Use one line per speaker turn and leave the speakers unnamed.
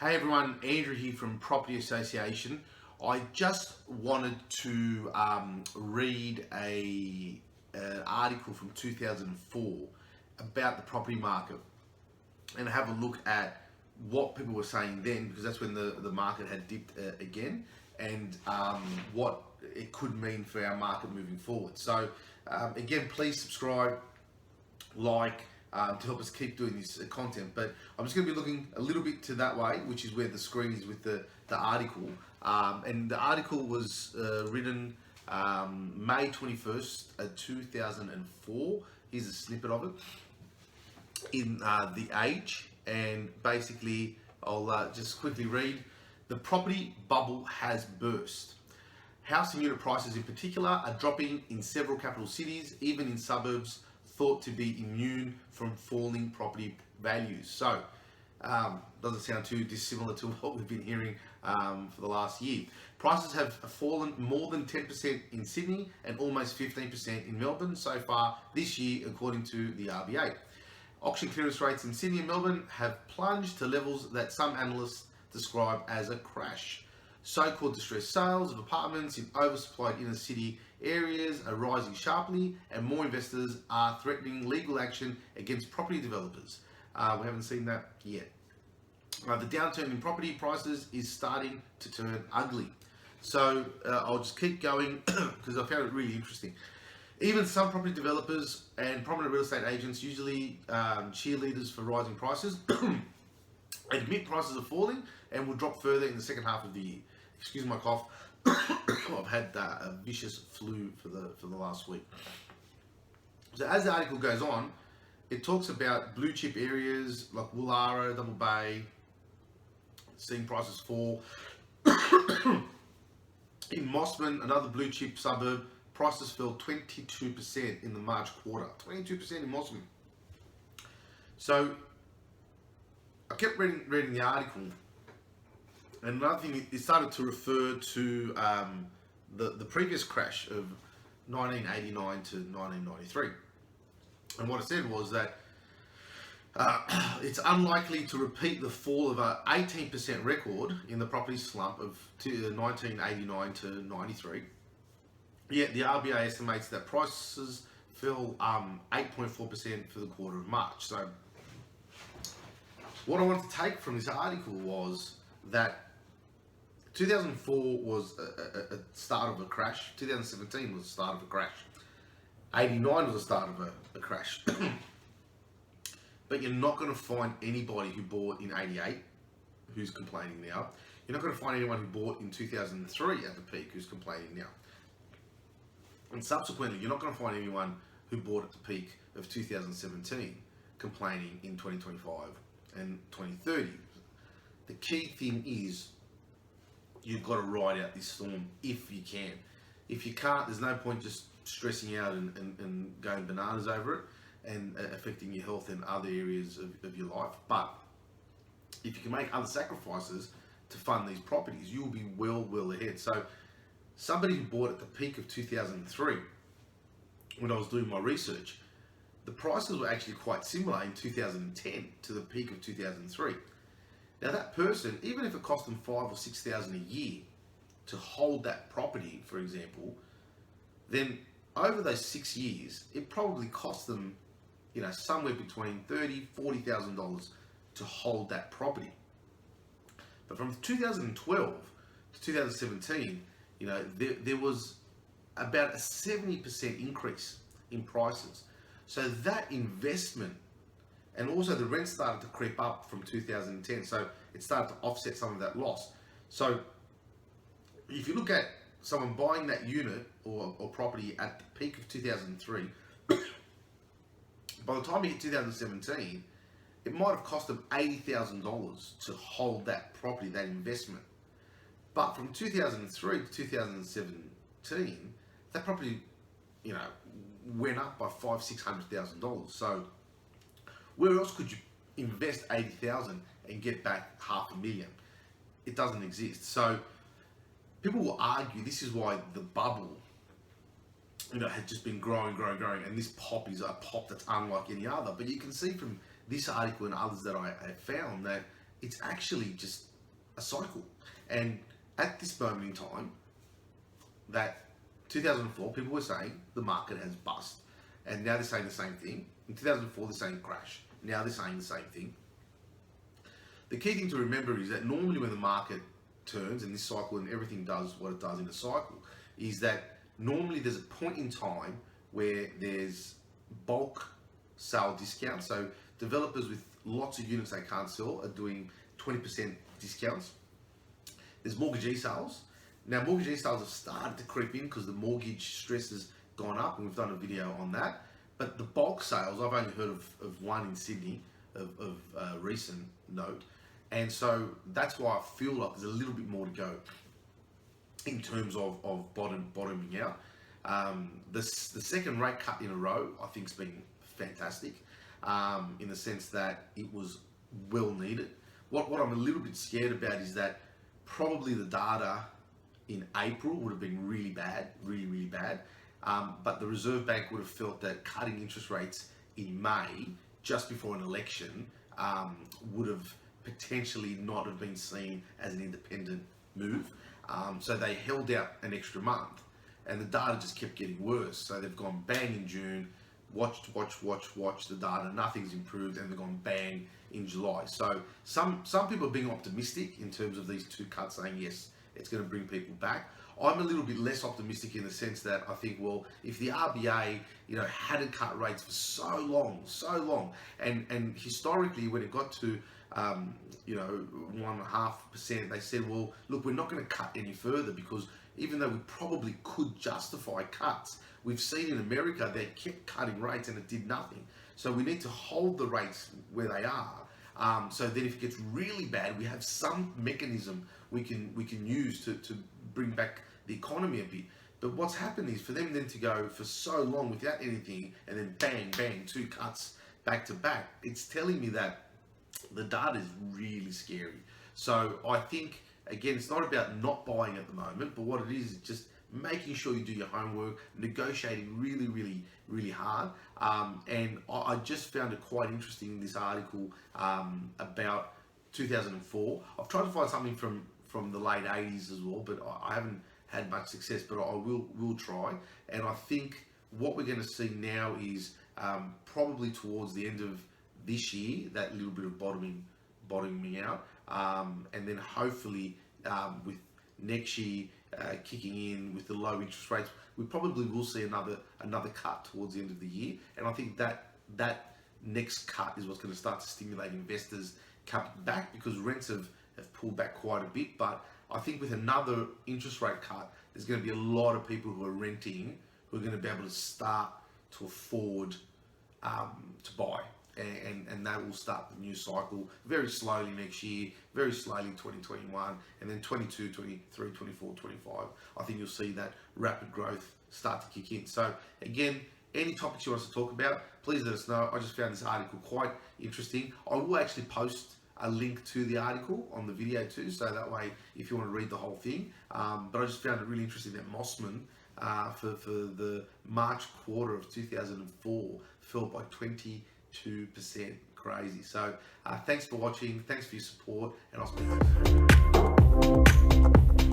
Hey everyone, Andrew here from Property Association. I just wanted to read an article from 2004 about the property market and have a look at what people were saying then, because that's when the market had dipped again, and what it could mean for our market moving forward. So again, please subscribe, like, to help us keep doing this content. But I'm just going to be looking a little bit to that way, which is where the screen is with the article. And the article was written May 21st, 2004. Here's a snippet of it in The Age. And basically, I'll just quickly read. The property bubble has burst. House and unit prices in particular are dropping in several capital cities, even in suburbs thought to be immune from falling property values. So, doesn't sound too dissimilar to what we've been hearing for the last year. Prices have fallen more than 10% in Sydney and almost 15% in Melbourne so far this year, according to the RBA. Auction clearance rates in Sydney and Melbourne have plunged to levels that some analysts describe as a crash. So-called distressed sales of apartments in oversupplied inner city areas are rising sharply, and more investors are threatening legal action against property developers. We haven't seen that yet. The downturn in property prices is starting to turn ugly. So I'll just keep going because I found it really interesting. Even some property developers and prominent real estate agents, usually cheerleaders for rising prices, admit prices are falling and will drop further in the second half of the year. Excuse my cough. I've had a vicious flu for the last week. So as the article goes on, it talks about blue chip areas like Woollahra, Double Bay, seeing prices fall. In Mossman, another blue chip suburb, prices fell 22% in the March quarter. 22% in Mossman. So I kept reading the article. And another thing, it started to refer to the previous crash of 1989 to 1993. And what it said was that it's unlikely to repeat the fall of an 18% record in the property slump of 1989 to 93. Yet the RBA estimates that prices fell 8.4% for the quarter of March. So what I wanted to take from this article was that 2004 was a start of a crash. 2017 was the start of a crash. 89 was the start of a crash. But you're not going to find anybody who bought in 88 who's complaining now. You're not going to find anyone who bought in 2003 at the peak who's complaining now. And subsequently, you're not going to find anyone who bought at the peak of 2017 complaining in 2025 and 2030. The key thing is you've got to ride out this storm if you can. If you can't, there's no point just stressing out and going bananas over it and affecting your health and other areas of your life. But if you can make other sacrifices to fund these properties, you'll be well ahead. So somebody who bought at the peak of 2003, when I was doing my research, the prices were actually quite similar in 2010 to the peak of 2003. Now that person, even if it cost them $5,000 or $6,000 a year to hold that property, for example, then over those 6 years, it probably cost them, somewhere between $30,000, $40,000 to hold that property. But from 2012 to 2017, there was about a 70% increase in prices. So that investment, and also the rent started to creep up from 2010, so it started to offset some of that loss. So if you look at someone buying that unit or property at the peak of 2003, by the time you hit 2017, it might have cost them $80,000 to hold that property, that investment. But from 2003 to 2017, that property, went up by $500,000-$600,000. So where else could you invest $80,000 and get back $500,000? It doesn't exist. So people will argue this is why the bubble, had just been growing, and this pop is a pop that's unlike any other. But you can see from this article and others that I found that it's actually just a cycle. And at this moment in time, that 2004, people were saying the market has bust. And now they're saying the same thing. In 2004, they're saying crash. Now they're saying the same thing. The key thing to remember is that normally when the market turns in this cycle and everything does what it does in a cycle, is that normally there's a point in time where there's bulk sale discounts. So developers with lots of units they can't sell are doing 20% discounts. There's mortgagee sales. Now mortgagee sales have started to creep in because the mortgage stress has gone up, and we've done a video on that. But the bulk sales, I've only heard of one in Sydney of recent note. And so that's why I feel like there's a little bit more to go in terms of bottoming out. The second rate cut in a row, I think, has been fantastic in the sense that it was well needed. What I'm a little bit scared about is that probably the data in April would have been really bad, really bad. But the Reserve Bank would have felt that cutting interest rates in May, just before an election, would have potentially not have been seen as an independent move. So they held out an extra month, and the data just kept getting worse. So they've gone bang in June, watch the data, nothing's improved, and they've gone bang in July. So some people are being optimistic in terms of these two cuts, saying yes, it's going to bring people back. I'm a little bit less optimistic in the sense that I think, well, if the RBA, hadn't cut rates for so long, and historically when it got to 1.5%, they said, well, look, we're not going to cut any further, because even though we probably could justify cuts, we've seen in America they kept cutting rates and it did nothing. So we need to hold the rates where they are. So then if it gets really bad, we have some mechanism we can use to bring back the economy a bit. But what's happened is for them then to go for so long without anything, and then bang, two cuts back to back, it's telling me that the data is really scary. So I think, again, it's not about not buying at the moment, but what it is just making sure you do your homework, negotiating really hard. And I just found it quite interesting in this article about 2004. I've tried to find something from the late 80s as well, but I haven't had much success, but I will try. And I think what we're going to see now is probably towards the end of this year, that little bit of bottoming out, and then hopefully with next year kicking in with the low interest rates, we probably will see another cut towards the end of the year. And I think that next cut is what's going to start to stimulate investors coming back, because rents have pulled back quite a bit. But I think with another interest rate cut, there's going to be a lot of people who are renting who are going to be able to start to afford to buy. And that will start the new cycle very slowly next year, very slowly 2021, and then 22, 23, 24, 25. I think you'll see that rapid growth start to kick in. So again, any topics you want us to talk about, please let us know. I just found this article quite interesting. I will actually post a link to the article on the video too, so that way if you want to read the whole thing. But I just found it really interesting that Mossman for the March quarter of 2004 fell by 22%. Crazy. So thanks for watching, thanks for your support, and I'll speak to you soon.